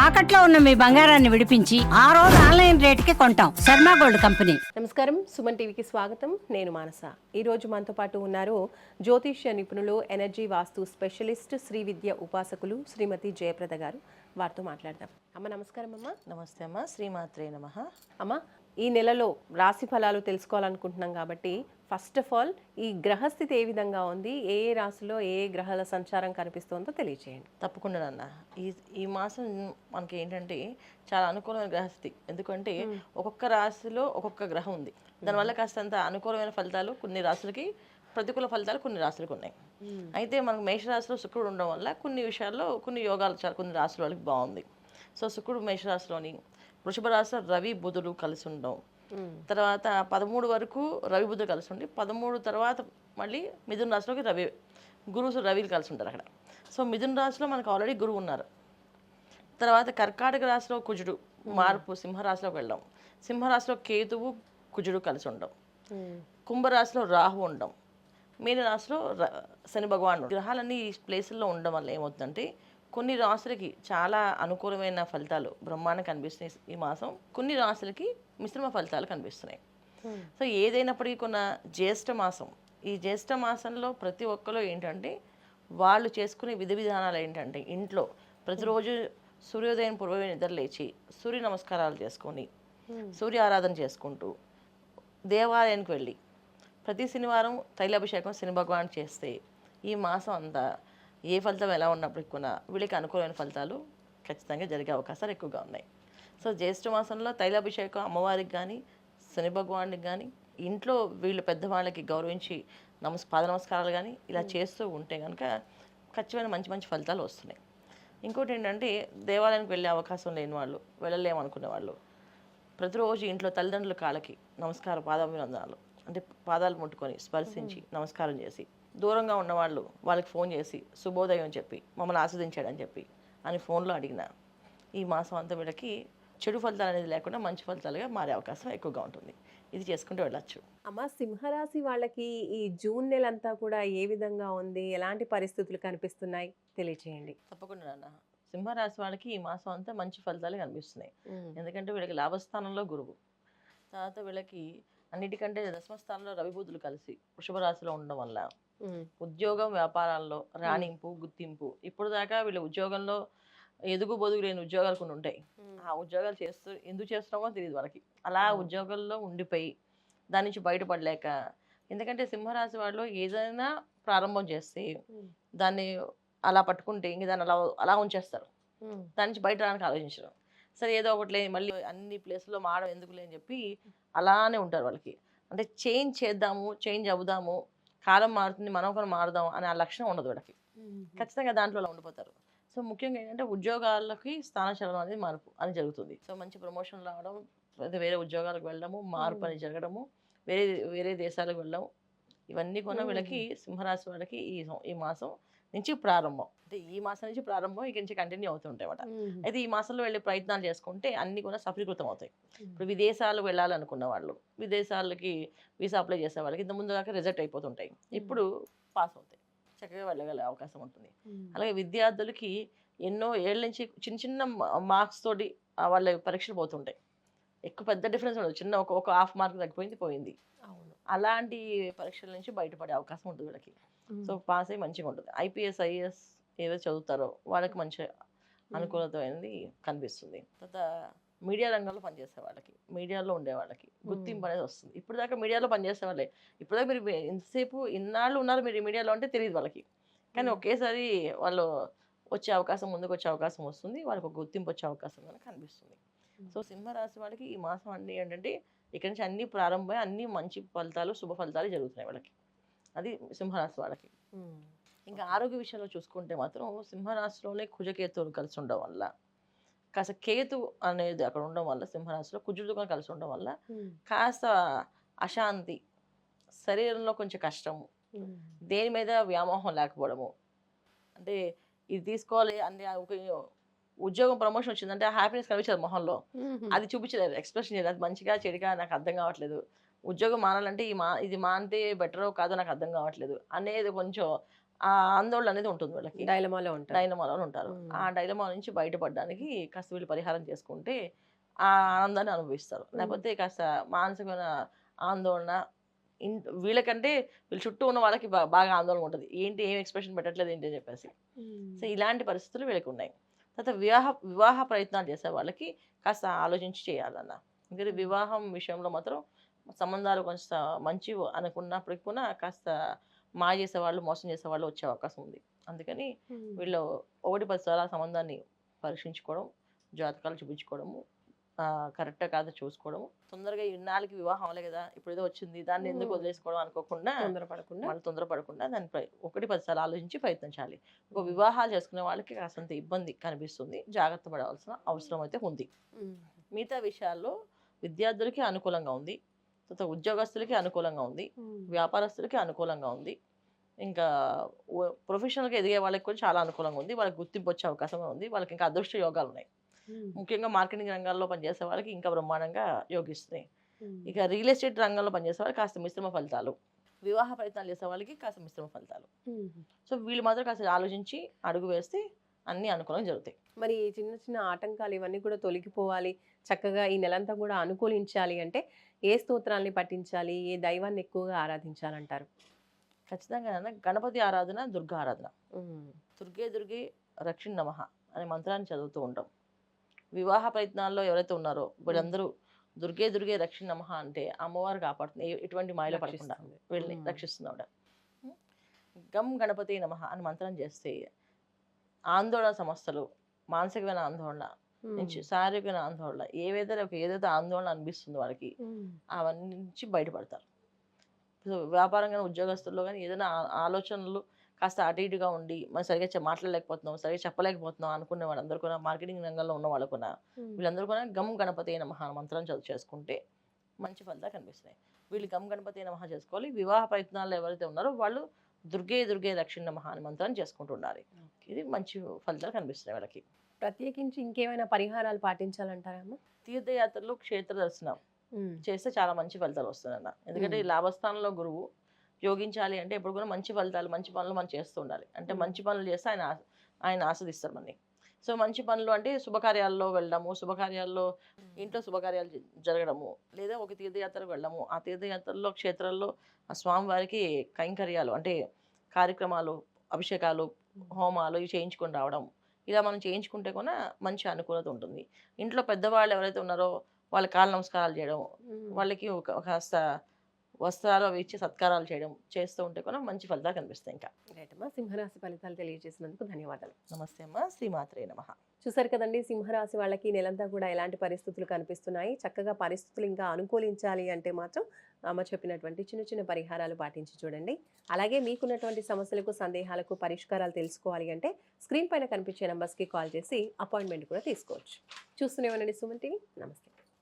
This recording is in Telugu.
తాకట్లో ఉన్న మీ బంగారాన్ని విడిపించి ఆ రోజు ఆన్లైన్ రేటుకి కొంటాం. Sharma gold company. నమస్కారం, సుమన్ టీవీకి స్వాగతం. నేను మానస. ఈరోజు మనతో పాటు ఉన్నారు జ్యోతిష్య నిపుణులు, ఎనర్జీ వాస్తు స్పెషలిస్ట్, శ్రీ విద్య ఉపాసకులు శ్రీమతి జయప్రద గారు. వారితో మాట్లాడదాం. అమ్మ నమస్కారం. అమ్మ నమస్తే అమ్మ, శ్రీమాత్రే నమః. అమ్మ, ఈ నెలలో రాశి ఫలాలు తెలుసుకోవాలనుకుంటున్నాం కాబట్టి ఫస్ట్ ఆఫ్ ఆల్ ఈ గ్రహస్థితి ఏ విధంగా ఉంది, ఏ ఏ రాశిలో ఏ ఏ గ్రహాల సంచారం కనిపిస్తుందో తెలియచేయండి. తప్పకుండా నాన్న, ఈ మాసం మనకి ఏంటంటే చాలా అనుకూలమైన గ్రహస్థితి. ఎందుకంటే ఒక్కొక్క రాశిలో ఒక్కొక్క గ్రహం ఉంది. దానివల్ల కాస్తంత అనుకూలమైన ఫలితాలు కొన్ని రాశులకి, ప్రతికూల ఫలితాలు కొన్ని రాశులకు ఉన్నాయి. అయితే మనకు మేషరాశిలో శుక్రుడు ఉండడం వల్ల కొన్ని విషయాల్లో కొన్ని యోగాలు చాలా కొన్ని రాశుల వాళ్ళకి బాగుంది. సో శుక్రుడు మేషరాశిలోని, వృషభ రాశిలో రవి బుధుడు కలిసి ఉండడం, తర్వాత 13 వరకు రవి బుధుడు కలిసి ఉండి 13 తర్వాత మళ్ళీ మిథున రాశిలోకి రవిలు కలిసి ఉంటారు అక్కడ. సో మిథున రాశిలో మనకు ఆల్రెడీ గురువు ఉన్నారు. తర్వాత కర్కాటక రాశిలో కుజుడు మార్పు సింహరాశిలోకి వెళ్ళడం, సింహరాశిలో కేతువు కుజుడు కలిసి ఉండడం, కుంభరాశిలో రాహు ఉండడం, మీన రాశిలో శని భగవానుడు. గ్రహాలన్నీ ఈ ప్లేసుల్లో ఉండడం వల్ల ఏమవుతుందంటే కొన్ని రాశులకి చాలా అనుకూలమైన ఫలితాలు బ్రహ్మాండం కనిపిస్తున్నాయి ఈ మాసం. కొన్ని రాశులకి మిశ్రమ ఫలితాలు కనిపిస్తున్నాయి. సో ఏదైనప్పటికీ కొన్న జ్యేష్ఠ మాసం, ఈ జ్యేష్ఠ మాసంలో ప్రతి ఒక్కరు ఏంటంటే వాళ్ళు చేసుకునే విధి విధానాలు ఏంటంటే ఇంట్లో ప్రతిరోజు సూర్యోదయం పూర్వమే నిద్ర లేచి సూర్య నమస్కారాలు చేసుకొని సూర్య ఆరాధన చేసుకుంటూ దేవాలయానికి వెళ్ళి ప్రతి శనివారం తైలాభిషేకం శని భగవాన్ చేస్తే ఈ మాసం అంతా ఏ ఫలితం ఎలా ఉన్నప్పటికీ కూడా వీళ్ళకి అనుకూలమైన ఫలితాలు ఖచ్చితంగా జరిగే అవకాశాలు ఎక్కువగా ఉన్నాయి. సో జ్యేష్ఠ మాసంలో తైలాభిషేకం అమ్మవారికి కానీ శని భగవానికి కానీ ఇంట్లో వీళ్ళు పెద్దవాళ్ళకి గౌరవించి పాద నమస్కారాలు కానీ ఇలా చేస్తూ ఉంటే కనుక ఖచ్చితమైన మంచి మంచి ఫలితాలు వస్తున్నాయి. ఇంకోటి ఏంటంటే దేవాలయానికి వెళ్ళే అవకాశం లేని వాళ్ళు, వెళ్ళలేమనుకునే వాళ్ళు ప్రతిరోజు ఇంట్లో తల్లిదండ్రుల కాళ్ళకి నమస్కారం, పాదాభివందనాలు అంటే పాదాలు ముట్టుకొని స్పర్శించి నమస్కారం చేసి, దూరంగా ఉన్నవాళ్ళు వాళ్ళకి ఫోన్ చేసి శుభోదయం అని చెప్పి మమ్మల్ని ఆస్వాదించాడని చెప్పి అని ఫోన్లో అడిగిన ఈ మాసం అంతా వీళ్ళకి చెడు ఫలితాలు అనేది లేకుండా మంచి ఫలితాలుగా మారే అవకాశం ఎక్కువగా ఉంటుంది. ఇది చేసుకుంటూ వెళ్ళచ్చు. అమ్మ, సింహరాశి వాళ్ళకి ఈ జూన్ నెలంతా కూడా ఏ విధంగా ఉంది, ఎలాంటి పరిస్థితులు కనిపిస్తున్నాయి తెలియచేయండి. తప్పకుండా నాన్న, సింహరాశి వాళ్ళకి ఈ మాసం అంతా మంచి ఫలితాలు కనిపిస్తున్నాయి. ఎందుకంటే వీళ్ళకి లాభస్థానంలో గురువు, తర్వాత వీళ్ళకి అన్నిటికంటే దశమస్థానంలో రవి బుధులు కలిసి వృషభ రాశిలో ఉండడం వల్ల ఉద్యోగం వ్యాపారాల్లో రాణింపు, గుర్తింపు. ఇప్పుడు దాకా వీళ్ళ ఉద్యోగంలో ఎదుగు బొదుగు లేని ఉద్యోగాలు కొన్ని ఉంటాయి. ఆ ఉద్యోగాలు ఎందుకు చేస్తున్నామో తెలియదు వాళ్ళకి. అలా ఉద్యోగాల్లో ఉండిపోయి దాని నుంచి బయటపడలేక, ఎందుకంటే సింహరాశి వాళ్ళు ఏదైనా ప్రారంభం చేస్తే దాన్ని అలా పట్టుకుంటే ఇంక దాన్ని అలా ఉంచేస్తారు. దాని నుంచి బయట రావడానికి ఆలోచించడం. సరే ఏదో ఒకటి లేని మళ్ళీ అన్ని ప్లేస్లో మారడం ఎందుకు లేని చెప్పి అలానే ఉంటారు వాళ్ళకి. అంటే చేంజ్ చేద్దాము, చేంజ్ అవుదాము, కాలం మారుతుంది, మనం కూడా మారుదాం అనే ఆ లక్షణం ఉండదు వీళ్ళకి. ఖచ్చితంగా దాంట్లో అలా ఉండిపోతారు. సో ముఖ్యంగా ఏంటంటే ఉద్యోగాలకి స్థానచలనం అనేది మార్పు అని జరుగుతుంది. సో మంచి ప్రమోషన్ రావడం, వేరే ఉద్యోగాలకు వెళ్ళడము, మార్పు అని జరగడము, వేరే వేరే దేశాలకు వెళ్ళడం, ఇవన్నీ కూడా వీళ్ళకి సింహరాశి వాళ్ళకి ఈ మాసం నుంచి ప్రారంభం. అంటే ఈ మాసం నుంచి ప్రారంభం ఇక నుంచి కంటిన్యూ అవుతుంటాయి అన్నమాట. అయితే ఈ మాసంలో వెళ్ళే ప్రయత్నాలు చేసుకుంటే అన్ని కూడా సఫలీకృతం అవుతాయి. ఇప్పుడు విదేశాలు వెళ్ళాలనుకున్న వాళ్ళు, విదేశాలకి వీసా అప్లై చేసే వాళ్ళకి ఇంత ముందు దాకా రిజెక్ట్ అయిపోతుంటాయి, ఇప్పుడు పాస్ అవుతాయి, చక్కగా వెళ్ళగలే అవకాశం ఉంటుంది. అలాగే విద్యార్థులకి ఎన్నో ఏళ్ళ నుంచి చిన్న చిన్న మార్క్స్ తోటి వాళ్ళ పరీక్షలు పోతుంటాయి. ఎక్కువ పెద్ద డిఫరెన్స్ ఉండదు, చిన్న ఒక హాఫ్ మార్క్ పోయింది. అవును, అలాంటి పరీక్షల నుంచి బయటపడే అవకాశం ఉంటుంది వీళ్ళకి. సో పాస్ అయ్యి మంచిగా ఉంటుంది. ఐపీఎస్, ఐఏఎస్ ఏదైతే చదువుతారో వాళ్ళకి మంచి అనుకూలత అనేది కనిపిస్తుంది. తర్వాత మీడియా రంగంలో పనిచేసే వాళ్ళకి, మీడియాలో ఉండే వాళ్ళకి గుర్తింపు అనేది వస్తుంది. ఇప్పుడు దాకా మీడియాలో పనిచేసే వాళ్ళే, ఇప్పుడు దాకా మీరు ఇంతసేపు ఇన్నాళ్ళు ఉన్నారు మీరు మీడియాలో అంటే తెలియదు వాళ్ళకి. కానీ ఒకేసారి వాళ్ళు వచ్చే అవకాశం, ముందుకు వచ్చే అవకాశం వస్తుంది, వాళ్ళకి ఒక గుర్తింపు వచ్చే అవకాశం కూడా కనిపిస్తుంది. సో సింహరాశి వాళ్ళకి ఈ మాసం అన్ని ఏంటంటే ఇక్కడి నుంచి అన్ని ప్రారంభమై అన్ని మంచి ఫలితాలు, శుభ ఫలితాలు జరుగుతున్నాయి వాళ్ళకి. అది సింహరాశి వాళ్ళకి. ఇంకా ఆరోగ్య విషయంలో చూసుకుంటే మాత్రం సింహరాశిలోనే కుజకేతువులు కలిసి ఉండడం వల్ల, కాస్త కేతు అనేది అక్కడ ఉండడం వల్ల, సింహరాశిలో కుజుడుగా కలిసి ఉండడం వల్ల కాస్త అశాంతి, శరీరంలో కొంచెం కష్టము, దేని మీద వ్యామోహం లేకపోవడము, అంటే ఇది తీసుకోవాలి అంటే ఉద్యోగం ప్రమోషన్ వచ్చిందంటే హ్యాపీనెస్ కనిపించదు మొహంలో, అది చూపించలేదు, ఎక్స్ప్రెషన్ చేయలేదు. అది మంచిగా చెడుగా నాకు అర్థం కావట్లేదు, ఉద్యోగం మానాలంటే ఇది మానితే బెటరో కాదో నాకు అర్థం కావట్లేదు అనేది కొంచెం ఆ ఆందోళన అనేది ఉంటుంది వీళ్ళకి, డైలమాలో ఉంటారు. డైలమాలో ఉంటారు. ఆ డైలమా నుంచి బయటపడడానికి కాస్త వీళ్ళు పరిహారం చేసుకుంటే ఆ ఆనందాన్ని అనుభవిస్తారు. లేకపోతే కాస్త మానసికమైన ఆందోళన వీళ్ళకంటే వీళ్ళ చుట్టూ ఉన్న వాళ్ళకి బాగా ఆందోళన ఉంటుంది. ఏంటి ఏం ఎక్స్‌ప్రెషన్ పెట్టట్లేదు ఏంటి అని చెప్పేసి. సో, ఇలాంటి పరిస్థితులు వీళ్ళకి ఉన్నాయి. తర్వాత వివాహ ప్రయత్నాలు చేసే వాళ్ళకి కాస్త ఆలోచించి చేయాలన్న. ఎందుకంటే వివాహం విషయంలో మాత్రం సంబంధాలు కొంచెం మంచివి అనుకున్నప్పటికి కూడా కాస్త మాయ చేసేవాళ్ళు, మోసం చేసేవాళ్ళు వచ్చే అవకాశం ఉంది. అందుకని వీళ్ళు 1, 10 సార్లు ఆ సంబంధాన్ని పరీక్షించుకోవడం, జాతకాలు చూపించుకోవడము, కరెక్టా కాదా చూసుకోవడము, తొందరగా ఇన్నాళ్ళకి వివాహం అవ్వలే కదా, ఇప్పుడు ఏదో వచ్చింది దాన్ని ఎందుకు వదిలేసుకోవడం అనుకోకుండా, వాళ్ళు తొందరపడకుండా దాన్ని 1, 10 సార్లు ఆలోచించి ప్రయత్నించాలి. ఒక వివాహాలు చేసుకునే వాళ్ళకి కాస్తంత ఇబ్బంది కనిపిస్తుంది, జాగ్రత్త పడవలసిన అవసరం అయితే ఉంది. మిగతా విషయాల్లో విద్యార్థులకి అనుకూలంగా ఉంది, తర్వాత ఉద్యోగస్తులకి అనుకూలంగా ఉంది, వ్యాపారస్తులకి అనుకూలంగా ఉంది, ఇంకా ప్రొఫెషనల్గా ఎదిగే వాళ్ళకి కూడా చాలా అనుకూలంగా ఉంది. వాళ్ళకి గుర్తింపు వచ్చే అవకాశం ఉంది. వాళ్ళకి ఇంకా అదృష్ట యోగాలు ఉన్నాయి. ముఖ్యంగా మార్కెటింగ్ రంగాల్లో పనిచేసే వాళ్ళకి ఇంకా బ్రహ్మాండంగా యోగిస్తున్నాయి. ఇక రియల్ ఎస్టేట్ రంగంలో పనిచేసే వాళ్ళకి కాస్త మిశ్రమ ఫలితాలు, వివాహ ప్రయత్నాలు చేసే వాళ్ళకి కాస్త మిశ్రమ ఫలితాలు. సో వీళ్ళు మాత్రం కాస్త ఆలోచించి అడుగు వేస్తే అన్ని అనుకూలంగా జరుగుతాయి. మరి చిన్న చిన్న ఆటంకాలు ఇవన్నీ కూడా తొలగిపోవాలి, చక్కగా ఈ నెలంతా కూడా అనుకూలించాలి అంటే ఏ స్తోత్రాల్ని పఠించాలి, ఏ దైవాన్ని ఎక్కువగా ఆరాధించాలంటారు? ఖచ్చితంగా గణపతి ఆరాధన, దుర్గా ఆరాధన. దుర్గే రక్షిణ్ నమః అనే మంత్రాన్ని చదువుతూ ఉంటాం. వివాహ ప్రయత్నాల్లో ఎవరైతే ఉన్నారో వీళ్ళందరూ దుర్గే రక్షిణ్ నమః అంటే అమ్మవారు కాపాడుతుంది, ఎటువంటి మాయలో పడకుండా వీళ్ళని రక్షిస్తున్నాడు. గం గణపతి నమః అని మంత్రం చేస్తే ఆందోళన సమస్యలు, మానసికమైన ఆందోళన నుంచి శారీరకమైన ఆందోళన, ఏదైతే ఆందోళన అనిపిస్తుందో వాళ్ళకి అవన్నీ నుంచి బయటపడతారు. సో వ్యాపారంగా ఉద్యోగస్తుల్లో కానీ ఏదైనా ఆలోచనలు కాస్త అటు ఇటుగా ఉండి మనం సరిగ్గా మాట్లాడలేకపోతున్నాం, సరిగ్గా చెప్పలేకపోతున్నాం అనుకునే వాళ్ళందరూ కూడా, మార్కెటింగ్ రంగంలో ఉన్న వాళ్ళు కూడా, వీళ్ళందరూ కూడా గం గణపతి నమః మంత్రం చేసుకుంటే మంచి ఫలితాలు కనిపిస్తున్నాయి. వీళ్ళు గం గణపతి నమః చేసుకోవాలి. వివాహ ప్రయత్నాల్లో ఎవరైతే ఉన్నారో వాళ్ళు దుర్గే రక్షిణ్ నమః అని మంత్రాన్ని చేసుకుంటూ ఉండాలి. ఇది మంచి ఫలితాలు కనిపిస్తున్నాయి వాళ్ళకి. ప్రత్యేకించి ఇంకేమైనా పరిహారాలు పాటించాలంటారమ్మా? తీర్థయాత్రలు, క్షేత్ర దర్శనం చేస్తే చాలా మంచి ఫలితాలు వస్తాయన్న. ఎందుకంటే ఈ లాభస్థానంలో గురువు యోగించాలి అంటే ఎప్పుడు కూడా మంచి ఫలితాలు, మంచి పనులు మనం చేస్తూ ఉండాలి. అంటే మంచి పనులు చేస్తే ఆయన ఆస్వాదిస్తారు మనని. సో మంచి పనులు అంటే శుభకార్యాల్లో వెళ్ళడము, శుభకార్యాల్లో ఇంట్లో శుభకార్యాలు జరగడము, లేదా ఒక తీర్థయాత్రకు వెళ్ళడము, ఆ తీర్థయాత్రల్లో క్షేత్రాల్లో ఆ స్వామివారికి కైంకర్యాలు అంటే కార్యక్రమాలు, అభిషేకాలు, హోమాలు ఇవి చేయించుకొని రావడం, ఇలా మనం చేయించుకుంటే కూడా మంచి అనుకూలత ఉంటుంది. ఇంట్లో పెద్దవాళ్ళు ఎవరైతే ఉన్నారో వాళ్ళ కాళ్ళ నమస్కారాలు చేయడం, వాళ్ళకి కాస్త వస్త్రాలు అవి ఇచ్చి సత్కారాలు చేయడం చేస్తూ ఉంటే కూడా మంచి ఫలితాలు కనిపిస్తాయి. ఇంకా రైటమ్మా, సింహరాశి ఫలితాలు తెలియజేసినందుకు ధన్యవాదాలు. నమస్తే అమ్మ. శ్రీమాత్రే నమః. చూసారు కదండి, సింహరాశి వాళ్ళకి నెలంతా కూడా ఎలాంటి పరిస్థితులు కనిపిస్తున్నాయి. చక్కగా పరిస్థితులు ఇంకా అనుకూలించాలి అంటే మాత్రం అమ్మ చెప్పినటువంటి చిన్న చిన్న పరిహారాలు పాటించి చూడండి. అలాగే మీకున్నటువంటి సమస్యలకు, సందేహాలకు పరిష్కారాలు తెలుసుకోవాలి అంటే స్క్రీన్ పైన కనిపించే నంబర్స్కి కాల్ చేసి అపాయింట్మెంట్ కూడా తీసుకోవచ్చు. చూస్తూనే ఉండండి సుమన్ టీవీ. నమస్తే.